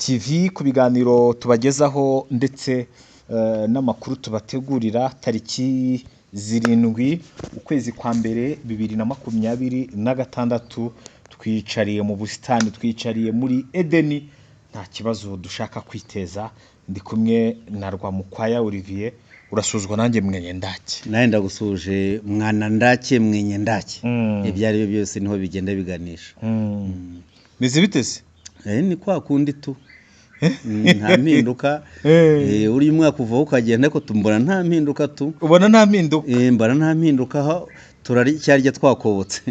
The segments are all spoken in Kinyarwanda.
TV ku biganiro tubagezaho ndetse n'amakuru tubategurira tariki 7 ukwezi kwa mbere 2026 twicariye mu busitani, twicariye muri Edeni, nta kibazo dushaka kwiteza. Ndi kumwe na Rwamukwaya Olivier. Urasuzwa nanjye mwenye ndake. Naye ndagusuje mwana ndake mwenye ndake. Ibyari byo byose niho bigenda biganisha. Meze bitese? Ni kwa kundi tu. Nta mpinduka. Uri mwaka uva ukagenda ko tumbona nta mpinduka tu. Ubona nta mpinduka? Mbara nta mpinduka aho cyarya twakobotse.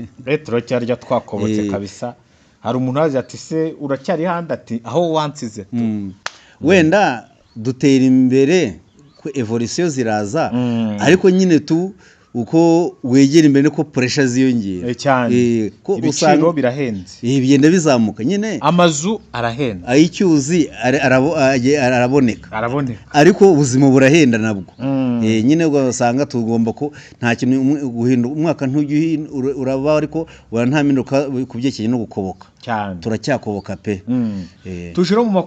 Cyarya twakobotse kabisa. Hari umuntu aje ati se uracyari handi ati aho wansize tu. Wenda dutera imbere ko evolution ziraza ariko nyine tu uko wegera imbere ko pressure ziyongera cyane ko usanga birahenze bigenda bizamuka nyine amazu arahenze ayicyuzi araboneka ariko ubuzima burahenda nabwo nyine ugasanga tugomba ko nta kintu guhinduka umwaka uraba ariko nta mpinduka kubyekeye no gukoboka cyane turacyakoboka pe. Tujiro mu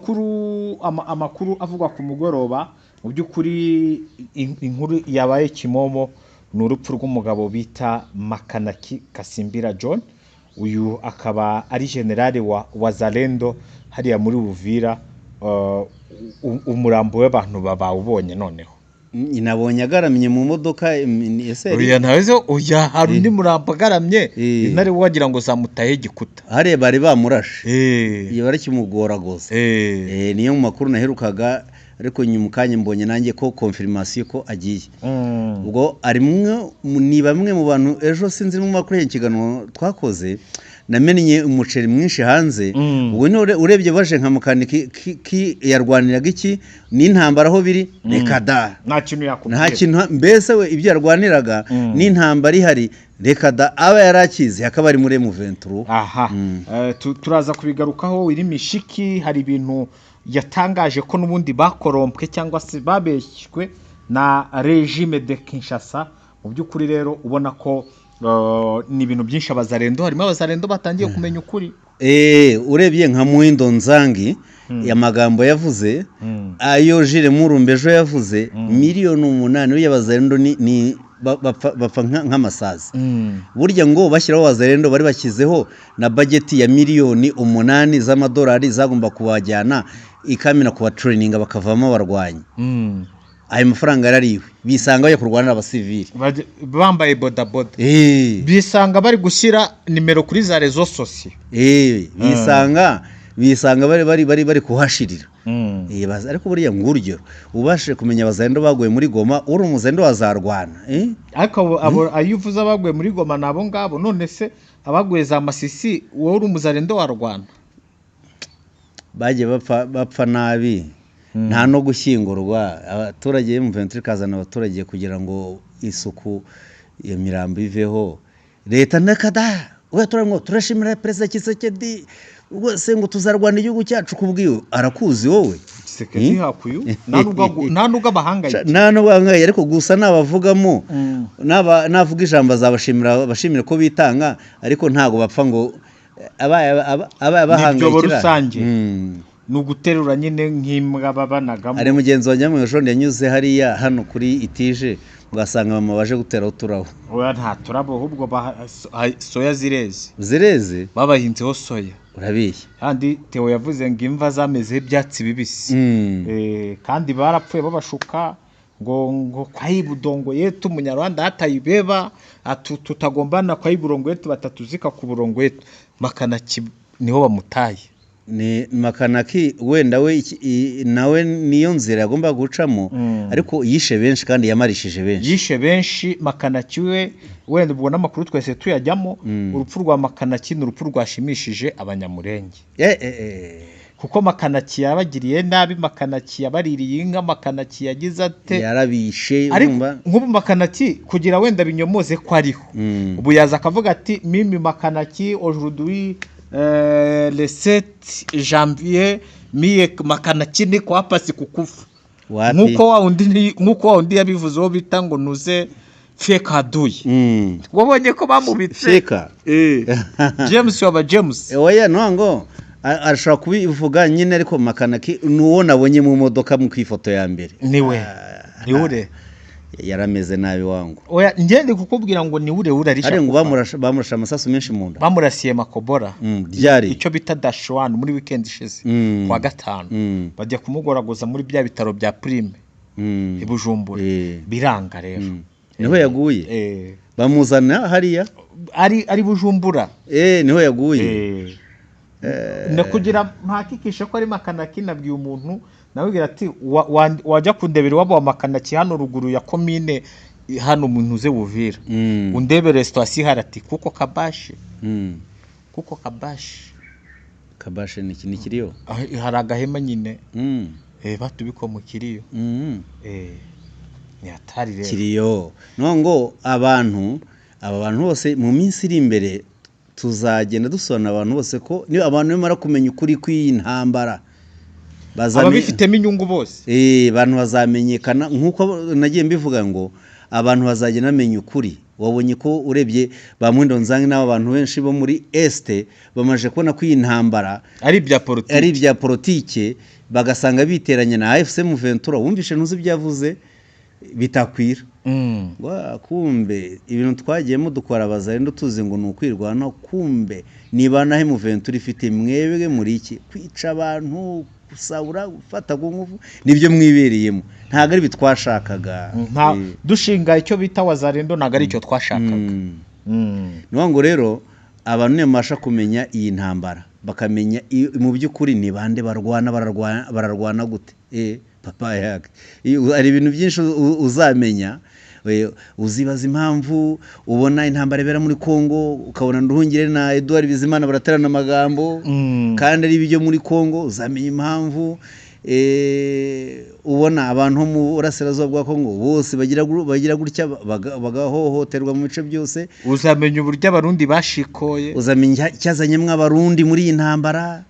amakuru avugwa ku mugoroba mu by'ukuri inkuru yabaye Kimomo n'urupfu rw'umugabo bita Makanaki Kasimbira John. Uyu akaba ari generale wa Wazalendo hariya muri Uvira. Umurambo w'abantu babawubonye noneho inabonye agaramye mu modoka oya ntawezo oya hari undi murambo agaramye intare wagira ngo zamutaye gikuta hare bari bamurashe iyo bari kimugoragoza niyo mu makuru naherukaga ariko nyumukanye mbonye nanjye ko confirmation ko agiye ubwo ari ni bamwe mu bantu ejo sinzi mu makuru y'ikigano twakoze namenye umuceri mwinshi hanze ubwo ni urebye baje nka Makanaki yarwaniraga iki n'intambara aho biri reka da nta kintu yakubwira nta kintu mbese we ibyo yarwaniraga n'intambara ihari reka da aba yarakize akaba ari muri M23. Aha turaza kubigarukaho wiri mishiki. Hari ibintu yatangaje ko nubundi bakorompwe cyangwa se babeshywe na regime de Kinshasa. Mu by'ukuri rero ubona ko ni ibintu byinshi abazarendo harimo abazarendo batangiye kumenya ukuri. Urebye nka Muindo Nzangi amagambo yavuze ayo Jire Murumbejo yavuze miliyoni 8 y'abazarendo ni bapfa nk'amasazi. Burya ngo bashyiraho abazarendo bari bakizeho na budget ya miliyoni 8 z'amadolari zagomba kubajyana ikamina kuba training bakavamo abarwanyi. Ayo mafaranga yarariwe bisanga baye kurwanira abasivili bambaye bodaboda bisanga bari gushyira nimero kuri za rezo sosiyo bisanga bari kuhashirira ariko buriya nguryo ubashije kumenya abazarendo baguye muri Goma uri umuzarendo wazarwana ariko abo ayuvuza baguye muri Goma nabo ngabo none se abaguye za Masisi wowe uri umuzarendo warwana baje bapfa nabi nta no gushyingurwa abaturage mu M23 kazana abaturage kugira ngo isuku ya mirambo iveho leta nakada we turashimira president Kisekedi ubwo se ngo tuzarwana igihugu cyacu kubwiwe arakuzi wowe Kisekedi hakuyu nta nubwo abahangayike ariko gusa nabavugamo navuga ijambo azabashimira ko bitanga ariko ntago bapfa ngo abahangayikira nuguterura nyine nk'imbwa babanagamo. Ari mugenzi wa Nyamwejone yanyuze hariya hano kuri Itije ugasanga mama baje guteraho turabo. Oya nta turabo ahubwo soya zireze babahinzeho soya urabishye kandi Theo yavuze ngo imva zameze ibyatsi bibisi kandi barapfuye babashuka ngo kwayibudongo yetu munyarwanda hatayibeba tutagombana kwayiburongo yetu batatuzika ku burongo yetu. Makanaki niho bamutaye ni Makanaki wenda we nawe niyo nzira yagomba gucamo ariko yishe benshi kandi yamarishije benshi Makanaki wenda ubwo namakuru twese tuyajyamo urupfu rwa Makanaki n'urupfu rwashimishije abanyamurenge kuko Makanaki yabagiriye nabi, Makanaki yabaririye inka, Makanaki yagize ate yarabishe nk'ubu Makanaki kugira wenda binyomoze ko ariho ubu yaza akavuga ati mimi Makanaki aujourd'hui le 7 janvier miye Makanaki ni kwa pasi kukufa nkuko wa undi yabivuze wo bita ngo nuze feka duye wabonye ko bamubitse feka James waba James oya nongo arashobora kubivuga nyine ariko makanaki nuwo nabonye mu modoka mu kwifoto ya mbere niwe niure yarameze nabi wangu oya ngende kukubwira ngo niure arisha ari ngo bamurasha amasasu menshi mu nda bamurasiye makobora ryari icyo bita dashwan muri weekend ishize kwa gatanu bajya kumugoragoza muri bya bitaro bya Prime ibujumbura biranga rero niho yaguye bamuzana hariya ari bujumbura niho yaguye kugira mpakikishe ko ari makanaki nabwiye umuntu nawubwira ati wajya kundebera iwabo wa makanaki hano ruguru ya komine hano umuntu uze Buvira undebere sitasiyo ihari ati kuko kabashi ni kiriyo hari agahema nyine batubiko mu kiriyo ni atari rero kiriyo ngo aba bantu bose mu minsi iri imbere tuzagenda dusobanura abantu bose ko niba abantu bamara kumenya ukuri kw'iyi ntambara ababifitemo inyungu bose abantu bazamenyekana nk'uko nagiye mbivuga ngo abantu bazagenda bamenya ukuri wabonye ko urebye ba Mwindo Nzangi n'abo bantu benshi bo muri Este bamaje kubona ko iyi ntambara ari ibya politike bagasanga biteranye na AFC M23 wumvishe ntuzi ibyavuze bitakwira kumbe ibintu twagiyemo dukora abazarendo tuzi ngo ni ukwirwana kumbe niba nahe M23 ifite mwebwe muri iki kwica abantu gusabura gufata ku ngufu nibyo mwibereyemo ntago ari bitwashakaga dushinga icyo bita wazarendo ntago ari icyo twashakaga ngo rero abantu nemasha kumenya iyi ntambara bakamenya mu by'ukuri ni bande bararwana gute papa yake ari ibintu byinshi uzamenya uzibaza impamvu ubona intambara ibera muri Kongo ukabona Nduhungire na Edouard Bizimana baraterana amagambo kandi ari ibyo muri Kongo uzamenya impamvu ubona abantu mu burasirazuba bwa Kongo bose bagira gutya bagahohoterwa mu bice byose uzamenya uburyo abarundi bashikoye uzamenya cyazanyemwe abarundi muri iyi ntambara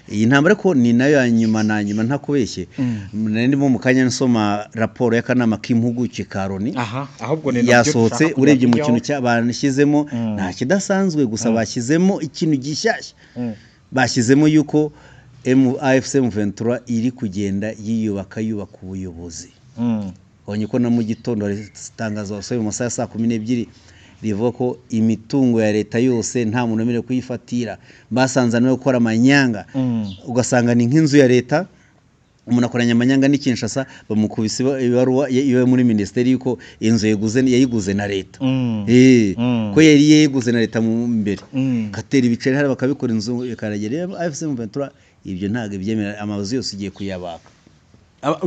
iyi ntambara ko ni nayo ya nyuma ntakubeshye ndimo mu kanya nsoma raporo y'akanama k'impuguke Karoni ahubwo yasohotse urebye mu kintu cy'abanashyizemo nta kidasanzwe gusa bashyizemo ikintu gishyashya bashyizemo yuko AFC M23 iri kugenda yubaka ubuyobozi ubonye ko na mu gitondo ritangaza wasohoye mu masaha ya 12 rivuga ko imitungo ya leta yose nta muntu wemerewe kuyifatira basanze no gukora amanyanga ugasanga ni nk'inzu ya leta umuntu akoranya amanyanga n'Kinshasa bamukubise ibaruwa iwe muri ministeri yuko inzu yayiguze na leta ko yari yayiguze na leta mu mbere katera ibiceri hari bakabikora inzu ikaragera AFC M23 ibyo ntago ibyemera amazu yose igiye kuyabaka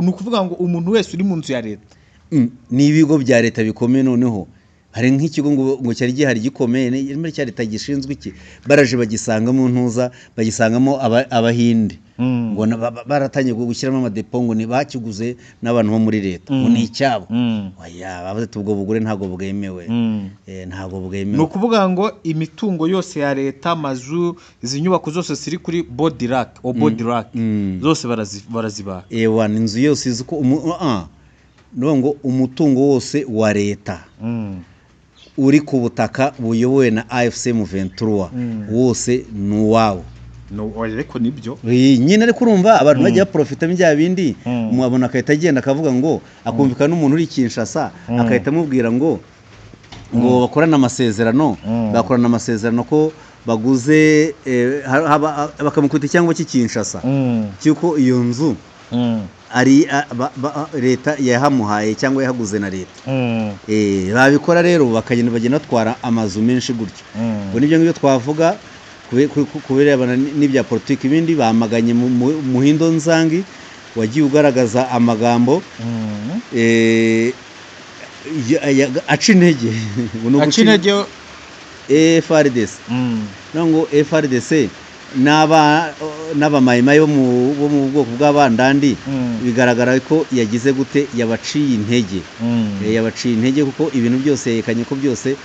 ni ukuvuga ngo umuntu wese uri mu nzu ya leta n'ibigo bya leta bikomeye noneho hari nk'ikigo ngo cyari gihari gikomeye muri cya leta gishinzwe iki baraje bagisangamo ntuza bagisangamo abahinde ngo baratangiye gushyiramo amadepo ngo ni bakiguze n'abantu bo muri leta ngo ni icyabo oya bavuze ubwo bugure ntago bwemewe ntago bwemewe ni ukuvuga ngo imitungo yose ya leta amazu izi nyubako zose ziri kuri body rack zose barazibaka inzu yose izuko ngo umutungo wose wa leta uri ku butaka buyobowe na AFC M23 wose nuwawo ariko nibyo nyine ariko urumva abantu bajya profita bya bindi mwabona akahita agenda akavuga ngo akumvikana n'umuntu uri Kinshasa akahita amubwira ngo bakorana amasezerano ko baguze bakamukubita cyangwa cy'Kinshasa cyuko iyo nzu ari leta yahamuhaye cyangwa yahaguze na leta babikora rero bagenda batwara amazu menshi gutyo ngo nibyo ngibyo twavuga kubirebana n'ibya politiki ibindi bamaganye Muhindo Nzangi wagiye ugaragaza amagambo aca intege FRDC ngo FRDC n'abamayimayi bo mu bwoko bw'abandandi bigaragara ko yagize gute yabaciye intege kuko ibintu byose yerekanye ko byose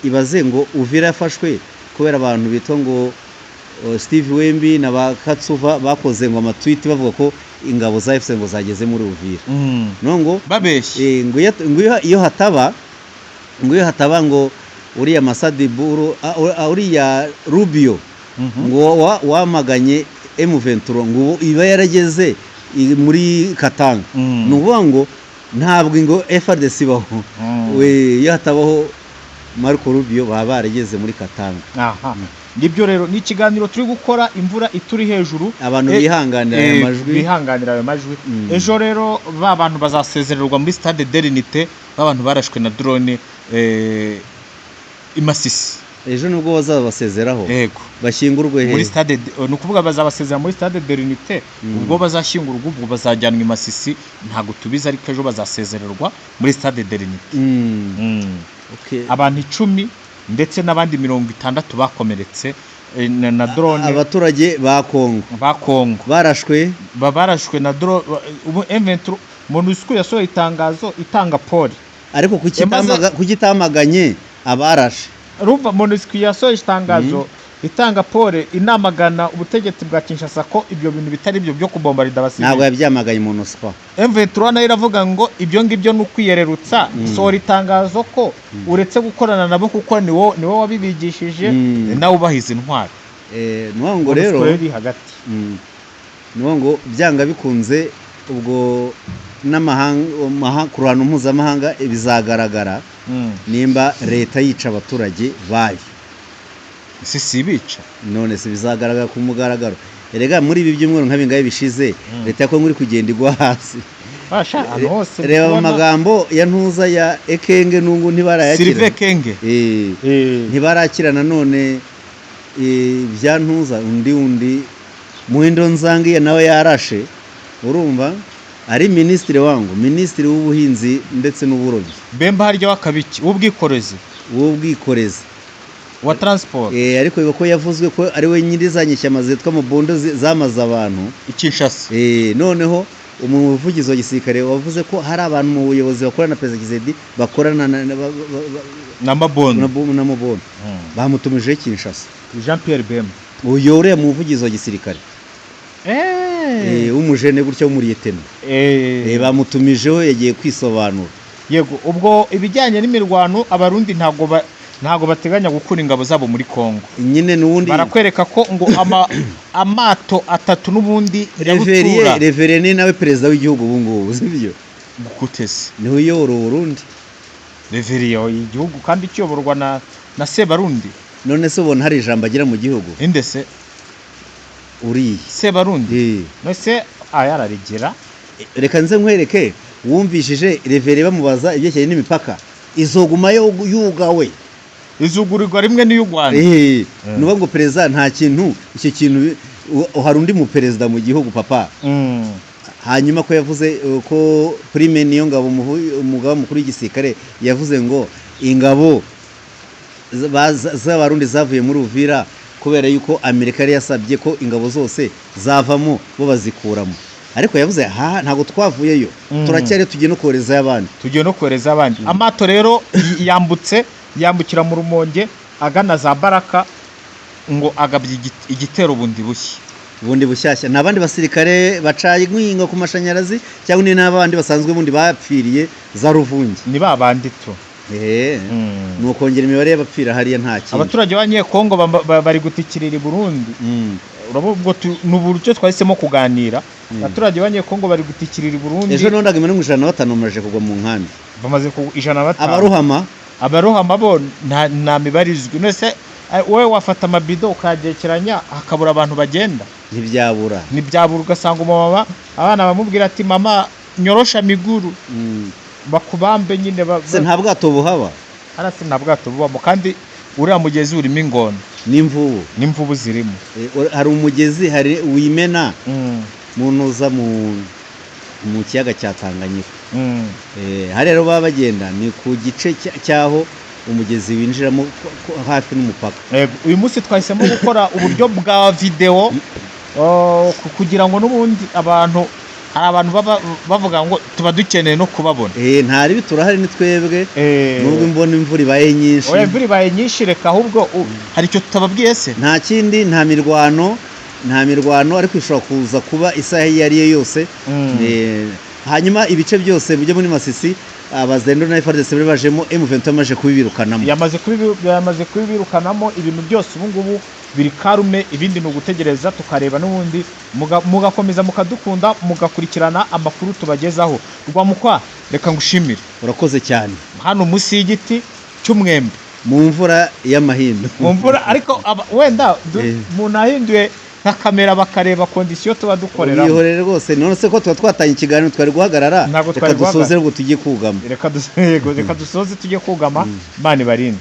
ibaze ngo Uvira yafashwe kubera abantu bitwa ngo Steve Wembi na Bakatsuva bakoze ngo amatweet bavuga ko ingabo za FC ngo zageze muri Uvira ngo babeshye iyo hataba ngo uriya Masadiburu uriya Rubio ngo wamaganye M23 ngo iba yarageze muri Katanga ni ukuvuga ngo ntabwo ngo FARDC ibaho iyo hatabaho Marco Rubio baba barageze muri Katanga. Nibyo rero ni ikiganiro turi gukora imvura ituri hejuru abantu bihanganira ayo majwi ejo rero ba bantu bazasezererwa muri Stade de l'Unité abantu barashwe na drone imasisi ejo nubwo bazabasezeraho yego bashyingurwe muri Stade no kuvuga bazabasezera muri Stade de l'Unité ubwo bazashyingurwa ubwo bazajyanwa imasisi ntago tubiza ariko ejo bazasezererwa muri Stade de l'Unité. Abantu 10 ndetse n'abandi 60 bakomeretse na drone. Abaturage ba Kongo barashwe na drone. M23 MONUSCO yasohoye itangazo itanga pole ariko kukitamaganye abarashe. Rumva MONUSCO yasohoye itangazo itanga pole inamagana ubutegetsi bwa Kinshasa ko ibyo bintu bitari byo byo kubombarida abasivili. Ntabwo yabyamagaye MONUSCO. M23 nayo iravuga ngo ibyo ngibyo nukwiyererutsa sohora itangazo ko uretse gukorana nabo kuko ni wowe wabibigishije nawe ubahiza intwari. Nuwo rero hagati nuwo ngo byanga bikunze ubwo n'amahanga ku ruhando mpuzamahanga bizagaragara nimba leta yica abaturage bayo si bica none se bizagaragara ku mugaragaro. Erega muri ibi byumweru nka bingaye bishize leta ya Kongo iri kugenda igwa hasi. Reba amagambo ya ntuza ya Ekenge nungu ntibarayakira. Sylvain Ekenge ntibarakira nanone bya ntuza undi Muhindo Nzangi nawe yarashe urumva ari ministre w'ubuhinzi ndetse n'uburobyi. Bemba harya wakabiki ubwikorezi wa transport ariko biba ko yavuzwe ko ari we nyirizanyishya amazetwa mu bondo zamaze abantu Kinshasa. Noneho umuvugizi wa gisirikare wavuze ko hari abantu mu buyobozi bakorana na Perezida Tshisekedi bakorana na Mabondo bamutumije Kinshasa. Jean Pierre Bemba uyo uriya muvugizi wa gisirikare umujene gutya w'umuriyetema bamutumijeho yagiye kwisobanura. Yego ubwo ibijyanye n'imirwano abarundi ntago bateganya gukura ingabo zabo muri Kongo nyine nubundi barakwereka ko ngo amato 3 n'ubundi Reverend nawe perezida w'igihugu ubu ngubu sibyo gukutese ni uyobora Burundi Reverend y'igihugu kandi kiyoborwa na Sebarundi. None se ubona hari ijambo agira mu gihugu indese uri Sebarundi nose ayararigira. Reka nze nkwereke wumvishije Reverend bamubaza ibyerekeye n'imipaka izoguma yugawe izugurirwa rimwe n'u Rwanda. Nuba ngo perezida nta kintu icyo kintu hari undi mu perezida mu gihugu papa. Hanyuma ko yavuze ko prime niyo ngabo umugaba mukuru w'igisirikare yavuze ngo ingabo z'abarundi zavuye muri Uvira kubera yuko Amerika yari yasabye ko ingabo zose zavamo bo bazikuramo. Ariko yavuze ntago twavuyeyo turacyari tugiye no kohereza abandi. Amato rero yambukira mu Rumonge agana za Baraka ngo agabye igitero bundi bushyashya. Nabandi basirikare bacaye inkwingo ku mashanyarazi cyangwa ni n'abandi basanzwe bundi bapfiriye za Ruvungi ni babandi to nuko ngera imibare y'abapfira hariya nta kintu. Abaturage b'Abanyekongo bari gutikirira i Burundi urabwo n'uburyo twahisemo kuganira. Abaturage b'Abanyekongo bari gutikirira i Burundi ejo nondaga 150 bamaze kugwa mu nkambi bamaze ku 150 abaruhama bo nta mibarizwe. Nose wowe wafata amabido ukagekeranya hakabura abantu bagenda ntibyabura ugasanga umama abana bamubwira ati mama nyorosha miguru bakubambe nyine se nta bwato buhaba arase nta bwato bubamo kandi uriya mugezi urimo ingona n'imvubu zirimo. Hari umugezi hari wimena munoza mu kiyaga cya Tanganyika. Hari rero baba bagenda ni ku gice cyaho umugezi winjiramo hafi n'umupaka. Uyu munsi twahisemo gukora uburyo bwa video kugira ngo n'ubundi hari abantu bavuga ngo tuba dukeneye no kubabona. Ntari biturahari ni twebwe nubwo imbona imvura ibaye nyinshi. Imvura ibaye nyinshi reka ahubwo hari icyo tutababwiye se nta kindi nta mirwano ariko ishobora kuza kuba isaha iyo ari yo yose hanyuma ibice byose byo muri Masisi abazendo na FARDC bari bajemo M23 amaje kubibirukanamo yamaze kubibirukanamo ibintu byose ubu ngubu biri karume ibindi ni ugutegereza tukareba n'ubundi mugakomeza mukadukunda mugakurikirana amakuru tubagezaho Rwamukwa reka ngushimire urakoze cyane hano musi y'igiti cy'umwembe mu mvura y'amahindu mu mvura ariko wenda umuntu ahinduye nka kamera bakareba kondisiyo tuba dukorera yihorere rwose none se ko tuba twatanye ikiganiro twari guhagarara reka dusoze ngo tujye kugama reka dusoze tujye kugama Imana ibarinde